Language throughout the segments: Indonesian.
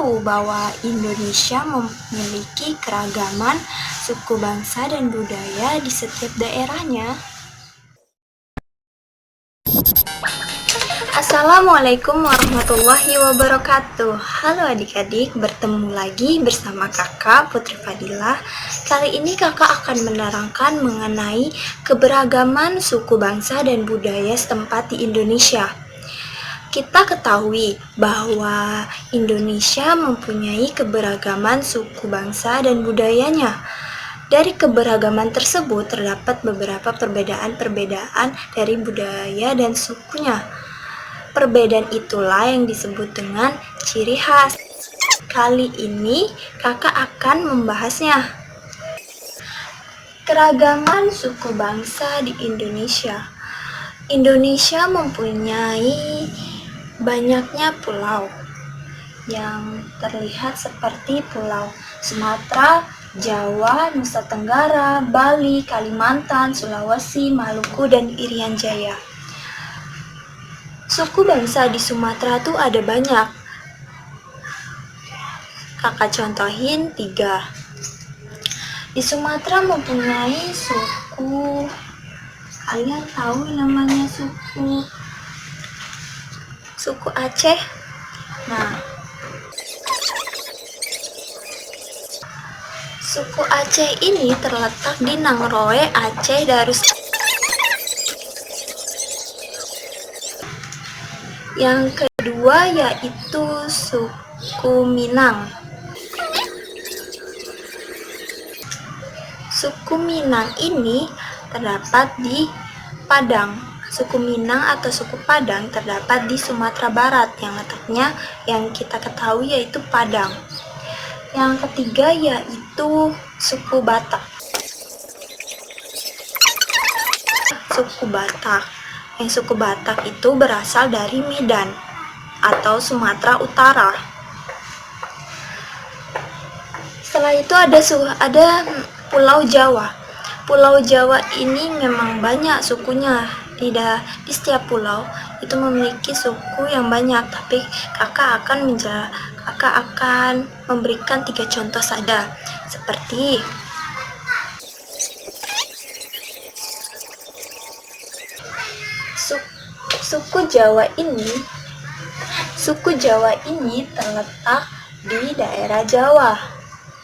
tahu bahwa Indonesia memiliki keragaman suku bangsa dan budaya di setiap daerahnya? Assalamualaikum warahmatullahi wabarakatuh. Halo adik-adik, bertemu lagi bersama kakak Putri Fadilah. Kali ini kakak akan menerangkan mengenai keberagaman suku bangsa dan budaya setempat di Indonesia. Kita ketahui bahwa Indonesia mempunyai keberagaman suku bangsa dan budayanya. Dari keberagaman tersebut terdapat beberapa perbedaan-perbedaan dari budaya dan sukunya. Perbedaan itulah yang disebut dengan ciri khas. Kali ini kakak akan membahasnya. Keragaman suku bangsa di Indonesia. Indonesia mempunyai banyaknya pulau yang terlihat seperti Pulau Sumatera, Jawa, Nusa Tenggara, Bali, Kalimantan, Sulawesi, Maluku, dan Irian Jaya. Suku bangsa di Sumatera tuh ada banyak. Kakak contohin 3. Di Sumatera mempunyai suku, kalian tahu namanya suku Aceh. Nah, suku Aceh ini terletak di Nangroe, Aceh Darussalam. Yang kedua yaitu suku Minang. Suku Minang ini terdapat di Padang. Suku Minang atau suku Padang terdapat di Sumatera Barat yang kita ketahui yaitu Padang. Yang ketiga yaitu suku Batak. Suku Batak. Yang suku Batak itu berasal dari Medan atau Sumatera Utara. Setelah itu ada Pulau Jawa. Pulau Jawa ini memang banyak sukunya. Di setiap pulau itu memiliki suku yang banyak, tapi kakak akan memberikan 3 contoh saja, seperti suku Jawa ini terletak di daerah Jawa.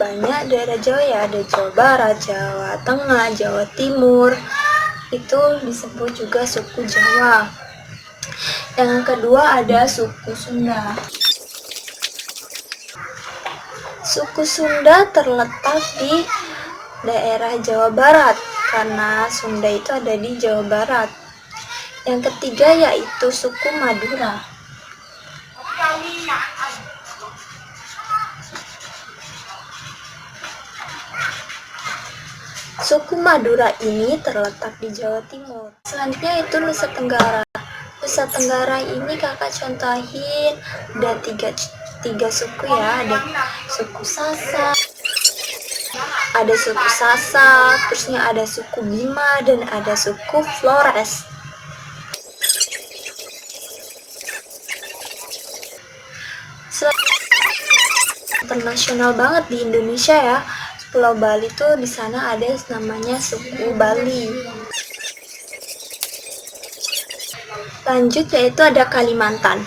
Banyak daerah Jawa ya, ada Jawa Barat, Jawa Tengah, Jawa Timur. Itu disebut juga suku Jawa. Yang kedua ada suku Sunda. Suku Sunda terletak di daerah Jawa Barat karena Sunda itu ada di Jawa Barat. Yang ketiga yaitu suku Madura. Suku Madura ini terletak di Jawa Timur. Selanjutnya itu Nusa Tenggara. Nusa Tenggara ini kakak contohin ada tiga suku ya, ada suku Sasak, terusnya ada suku Bima dan ada suku Flores. Internasional banget di Indonesia ya. Pulau Bali tuh di sana ada namanya suku Bali. Lanjut yaitu ada Kalimantan.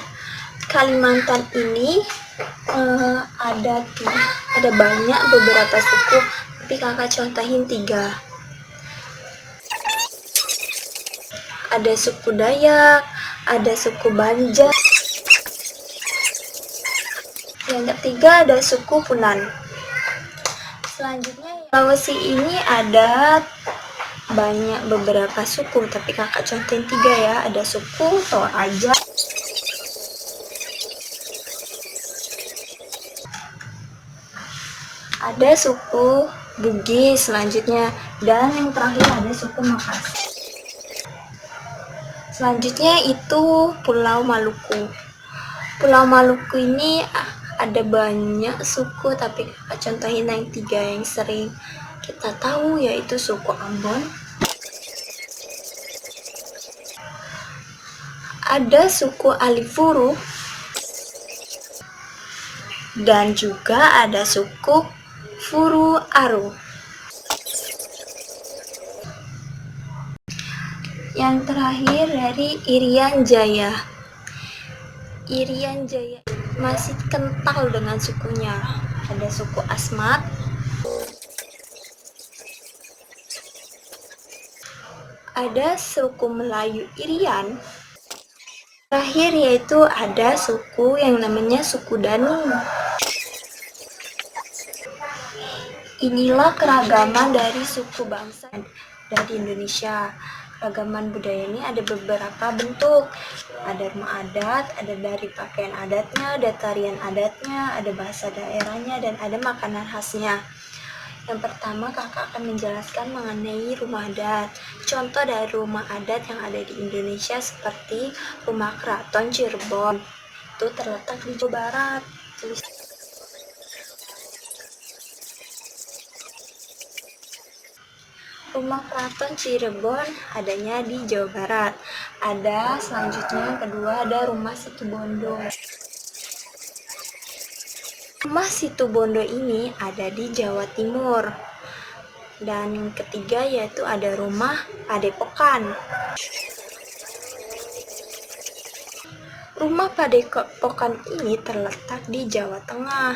Kalimantan ini ada banyak beberapa suku, tapi kakak contohin 3. Ada suku Dayak, ada suku Banjar. Yang ketiga ada suku Punan. Selanjutnya Sulawesi ini ada beberapa suku, tapi kakak contohin 3 ya. Ada suku Toraja, ada suku Bugis selanjutnya, dan yang terakhir ada suku Makassar. Selanjutnya itu Pulau Maluku. Pulau Maluku ini ada banyak suku, tapi kakak contohin yang 3 yang sering kita tahu yaitu suku Ambon, ada suku Alifuru, dan juga ada suku Furu-Aru. Yang terakhir dari Irian Jaya. Irian Jaya masih kental dengan sukunya. Ada suku Asmat, ada suku Melayu Irian. Terakhir yaitu ada suku yang namanya suku Danu. Inilah keragaman dari suku bangsa dari Indonesia. Keragaman budaya ini ada beberapa bentuk. Ada rumah adat, ada dari pakaian adatnya, ada tarian adatnya, ada bahasa daerahnya, dan ada makanan khasnya. Yang pertama, kakak akan menjelaskan mengenai rumah adat. Contoh dari rumah adat yang ada di Indonesia seperti Rumah Keraton Cirebon. Itu terletak di Jawa Barat. Rumah Keraton Cirebon adanya di Jawa Barat. Ada selanjutnya yang kedua ada Rumah Situbondo. Rumah Situbondo ini ada di Jawa Timur. Dan yang ketiga yaitu ada Rumah Padepokan. Rumah Padepokan ini terletak di Jawa Tengah.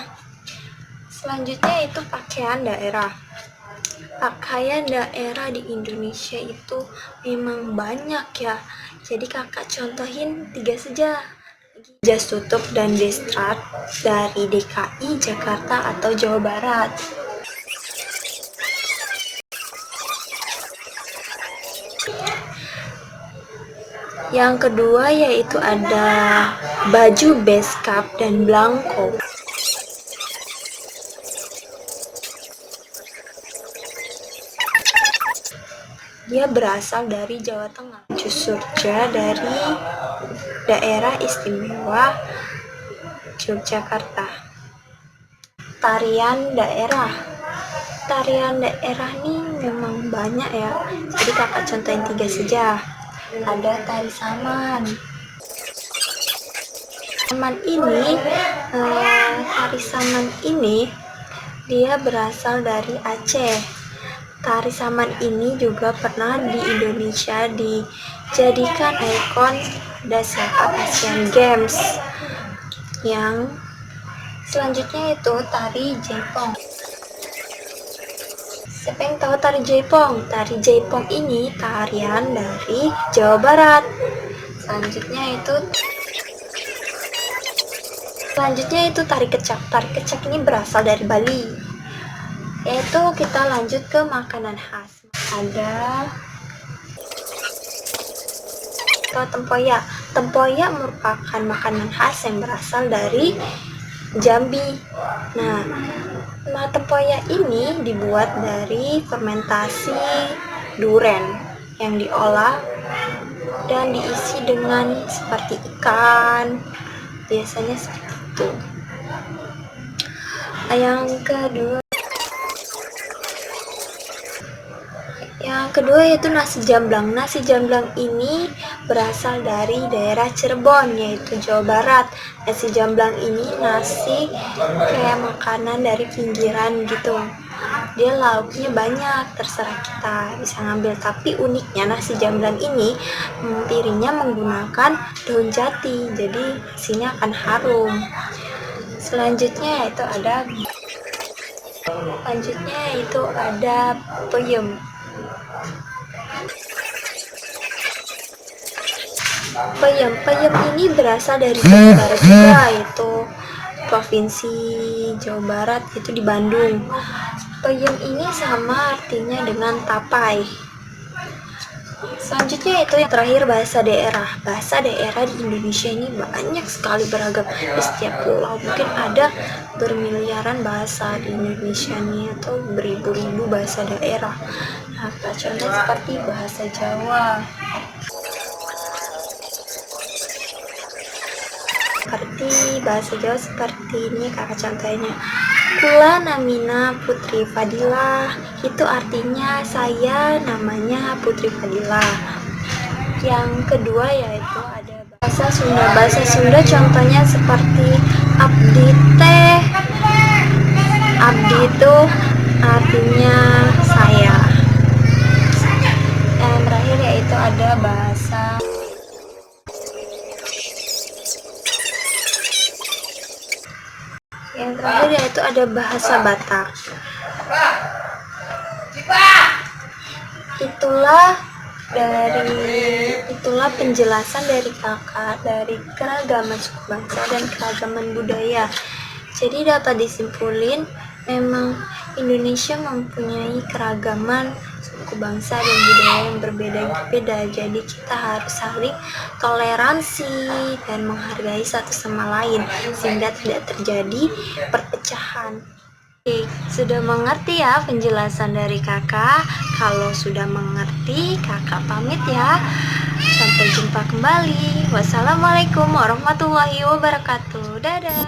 Selanjutnya itu pakaian daerah. Pakaian daerah di Indonesia itu memang banyak ya. Jadi kakak contohin 3 saja. Jas tutup dan destrat dari DKI, Jakarta atau Jawa Barat. Yang kedua yaitu ada baju beskap dan blanko. Dia berasal dari Jawa Tengah. Baju surja dari daerah istimewa Yogyakarta. Tarian daerah. Tarian daerah ini memang banyak ya. Jadi kakak contohin 3 saja. Ada tari saman. Tari saman ini dia berasal dari Aceh. Tari saman ini juga pernah di Indonesia dijadikan ikon dasar Asian Games. Yang selanjutnya itu tari Jaipong. Siapa yang tahu tari Jaipong? Tari Jaipong ini tarian dari Jawa Barat. Selanjutnya itu tari kecak. Tari kecak ini berasal dari Bali. Yaitu kita lanjut ke makanan khas. Ada tempoyak. Tempoyak merupakan makanan khas yang berasal dari Jambi. Nah, tempoyak ini dibuat dari fermentasi duren yang diolah dan diisi dengan seperti ikan. Biasanya seperti itu. Yang kedua yaitu nasi jamblang. Nasi jamblang ini berasal dari daerah Cirebon, yaitu Jawa Barat. Nasi jamblang ini nasi kayak makanan dari pinggiran gitu. Dia lauknya banyak, terserah kita bisa ngambil. Tapi uniknya nasi jamblang ini piringnya menggunakan daun jati, jadi nasinya akan harum. Selanjutnya itu ada peyem. Peyem ini berasal dari Jawa Barat juga, yaitu Provinsi Jawa Barat, itu di Bandung. Peyem ini sama artinya dengan tapai. Selanjutnya itu yang terakhir bahasa daerah. Bahasa daerah di Indonesia ini banyak sekali beragam. Di setiap pulau mungkin ada bermiliaran bahasa di Indonesia ini atau beribu-ribu bahasa daerah. Nah, contohnya seperti bahasa Jawa. Seperti ini kakak contohnya. Kula namina Putri Fadilah, itu artinya saya namanya Putri Fadilah. Yang kedua yaitu ada bahasa Sunda. Bahasa Sunda contohnya seperti abdi teh itu artinya saya. Dan terakhir yaitu ada bahasa Batak. Itulah penjelasan dari kakak dari keragaman suku bangsa dan keragaman budaya. Jadi dapat disimpulin memang Indonesia mempunyai keragaman suku bangsa dan budaya yang berbeda-beda. Jadi kita harus saling toleransi dan menghargai satu sama lain sehingga tidak terjadi perpecahan. Oke, sudah mengerti ya penjelasan dari kakak? Kalau sudah mengerti, kakak pamit ya. Sampai jumpa kembali. Wassalamualaikum warahmatullahi wabarakatuh. Dadah.